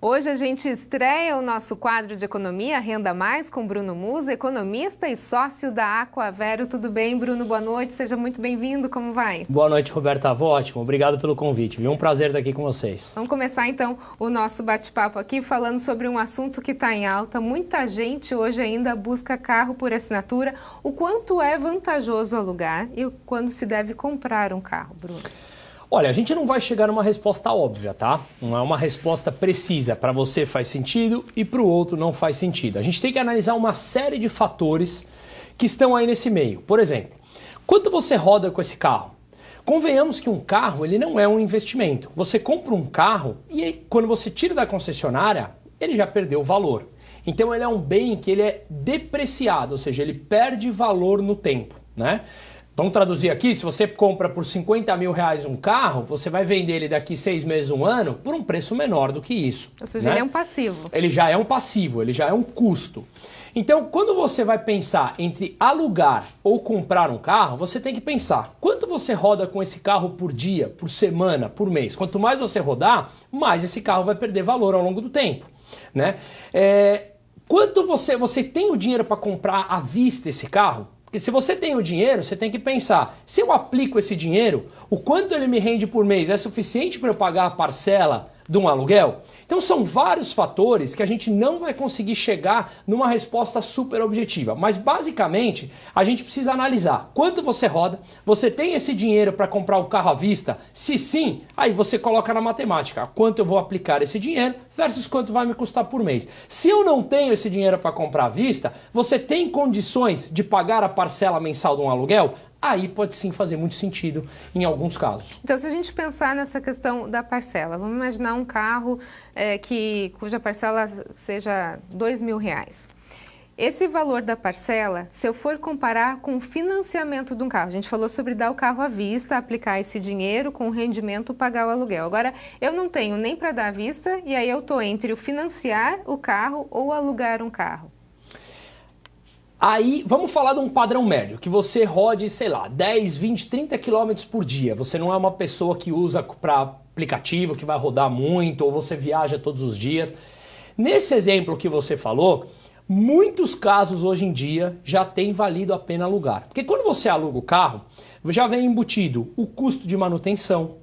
Hoje a gente estreia o nosso quadro de economia Renda Mais com Bruno Musa, economista e sócio da Aquavero. Tudo bem, Bruno? Boa noite, seja muito bem-vindo, como vai? Boa noite, Roberta. Ótimo, obrigado pelo convite. Viu? Um prazer estar aqui com vocês. Vamos começar então o nosso bate-papo aqui falando sobre um assunto que está em alta. Muita gente hoje ainda busca carro por assinatura. O quanto é vantajoso alugar e quando se deve comprar um carro, Bruno? Olha, a gente não vai chegar numa resposta óbvia, tá? Não é uma resposta precisa. Para você faz sentido e para o outro não faz sentido. A gente tem que analisar uma série de fatores que estão aí nesse meio. Por exemplo, quanto você roda com esse carro? Convenhamos que um carro ele não é um investimento. Você compra um carro e aí, quando você tira da concessionária, ele já perdeu o valor. Então ele é um bem que ele é depreciado, ou seja, ele perde valor no tempo, né? Vamos traduzir aqui, se você compra por 50 mil reais um carro, você vai vender ele daqui 6 meses, um ano, por um preço menor do que isso. Ou seja, né? Ele é um passivo. Ele já é um passivo, ele já é um custo. Então, quando você vai pensar entre alugar ou comprar um carro, você tem que pensar quanto você roda com esse carro por dia, por semana, por mês. Quanto mais você rodar, mais esse carro vai perder valor ao longo do tempo, né? Quanto você tem o dinheiro para comprar à vista esse carro? Porque se você tem o dinheiro, você tem que pensar, se eu aplico esse dinheiro, o quanto ele me rende por mês é suficiente para eu pagar a parcela de um aluguel? Então são vários fatores que a gente não vai conseguir chegar numa resposta super objetiva. Mas basicamente a gente precisa analisar quanto você roda, você tem esse dinheiro para comprar o carro à vista? Se sim, aí você coloca na matemática quanto eu vou aplicar esse dinheiro versus quanto vai me custar por mês. Se eu não tenho esse dinheiro para comprar à vista, você tem condições de pagar a parcela mensal de um aluguel? Aí pode sim fazer muito sentido em alguns casos. Então, se a gente pensar nessa questão da parcela, vamos imaginar um carro cuja parcela seja R$2.000. Esse valor da parcela, se eu for comparar com o financiamento de um carro, a gente falou sobre dar o carro à vista, aplicar esse dinheiro com o rendimento, pagar o aluguel. Agora, eu não tenho nem para dar à vista e aí eu estou entre o financiar o carro ou alugar um carro. Aí, vamos falar de um padrão médio, que você rode, sei lá, 10, 20, 30 quilômetros por dia. Você não é uma pessoa que usa para aplicativo, que vai rodar muito, ou você viaja todos os dias. Nesse exemplo que você falou, muitos casos hoje em dia já tem valido a pena alugar. Porque quando você aluga o carro, já vem embutido o custo de manutenção.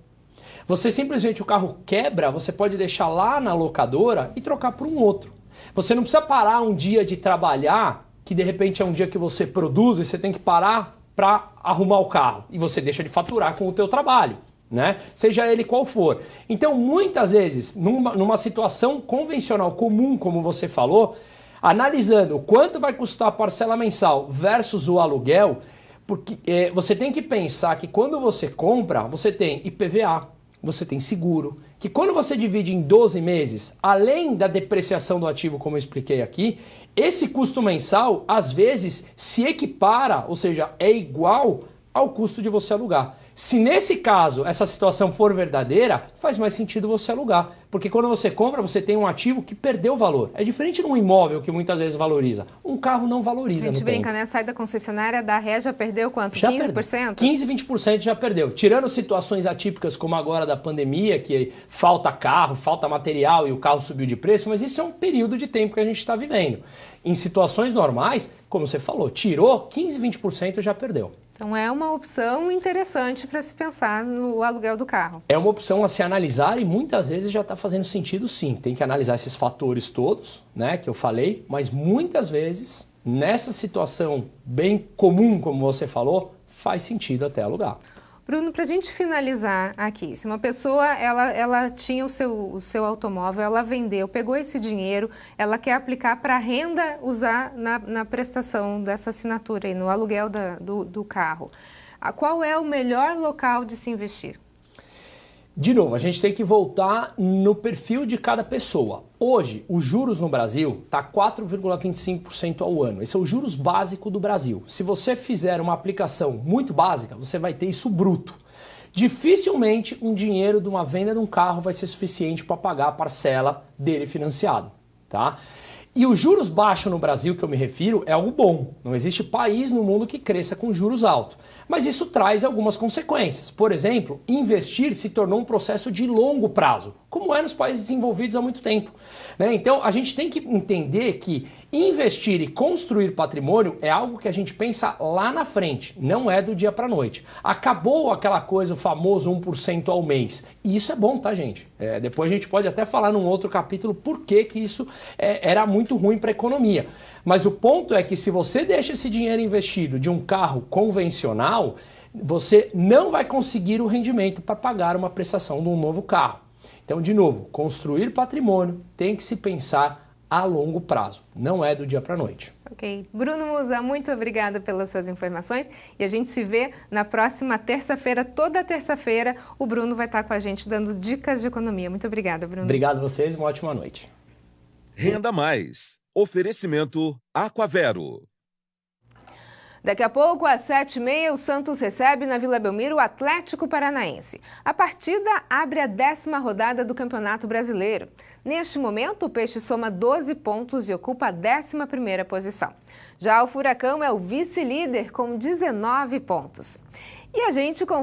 Você simplesmente, o carro quebra, você pode deixar lá na locadora e trocar por um outro. Você não precisa parar um dia de trabalhar, que de repente é um dia que você produz e você tem que parar para arrumar o carro e você deixa de faturar com o teu trabalho, né? Seja ele qual for. Então, muitas vezes, numa situação convencional comum, como você falou, analisando o quanto vai custar a parcela mensal versus o aluguel, porque você tem que pensar que quando você compra, você tem IPVA, você tem seguro, que quando você divide em 12 meses, além da depreciação do ativo, como eu expliquei aqui, esse custo mensal, às vezes, se equipara, ou seja, é igual ao custo de você alugar. Se nesse caso essa situação for verdadeira, faz mais sentido você alugar. Porque quando você compra, você tem um ativo que perdeu valor. É diferente de um imóvel que muitas vezes valoriza. Um carro não valoriza no tempo. A gente brinca, né? Sai da concessionária, da ré, já perdeu quanto? Já 15%? 15, 20% já perdeu. Tirando situações atípicas como agora da pandemia, que falta carro, falta material e o carro subiu de preço, mas isso é um período de tempo que a gente está vivendo. Em situações normais, como você falou, tirou 15, 20% já perdeu. Então é uma opção interessante para se pensar no aluguel do carro. É uma opção a se analisar e muitas vezes já está fazendo sentido sim. Tem que analisar esses fatores todos, né, que eu falei, mas muitas vezes, nessa situação bem comum, como você falou, faz sentido até alugar. Bruno, para a gente finalizar aqui, se uma pessoa ela tinha o seu automóvel, ela vendeu, pegou esse dinheiro, ela quer aplicar para renda, usar na prestação dessa assinatura, aí, no aluguel do carro, qual é o melhor local de se investir? De novo, a gente tem que voltar no perfil de cada pessoa. Hoje, os juros no Brasil está 4,25% ao ano. Esse é o juros básico do Brasil. Se você fizer uma aplicação muito básica, você vai ter isso bruto. Dificilmente um dinheiro de uma venda de um carro vai ser suficiente para pagar a parcela dele financiado, tá? E os juros baixos no Brasil, que eu me refiro, é algo bom. Não existe país no mundo que cresça com juros altos. Mas isso traz algumas consequências. Por exemplo, investir se tornou um processo de longo prazo, como é nos países desenvolvidos há muito tempo. Né? Então, a gente tem que entender que investir e construir patrimônio é algo que a gente pensa lá na frente, não é do dia para a noite. Acabou aquela coisa, o famoso 1% ao mês. E isso é bom, tá, gente? Depois a gente pode até falar num outro capítulo por que isso era muito ruim para a economia. Mas o ponto é que se você deixa esse dinheiro investido de um carro convencional, você não vai conseguir o rendimento para pagar uma prestação de um novo carro. Então, de novo, construir patrimônio tem que se pensar a longo prazo, não é do dia para a noite. Ok. Bruno Musa, muito obrigada pelas suas informações e a gente se vê na próxima terça-feira. Toda terça-feira o Bruno vai estar com a gente dando dicas de economia. Muito obrigada, Bruno. Obrigado a vocês e uma ótima noite. Renda Mais. Oferecimento Aquavero. Daqui a pouco, às 7h30, o Santos recebe na Vila Belmiro o Atlético Paranaense. A partida abre a 10ª rodada do Campeonato Brasileiro. Neste momento, o Peixe soma 12 pontos e ocupa a 11ª posição. Já o Furacão é o vice-líder com 19 pontos. E a gente conversa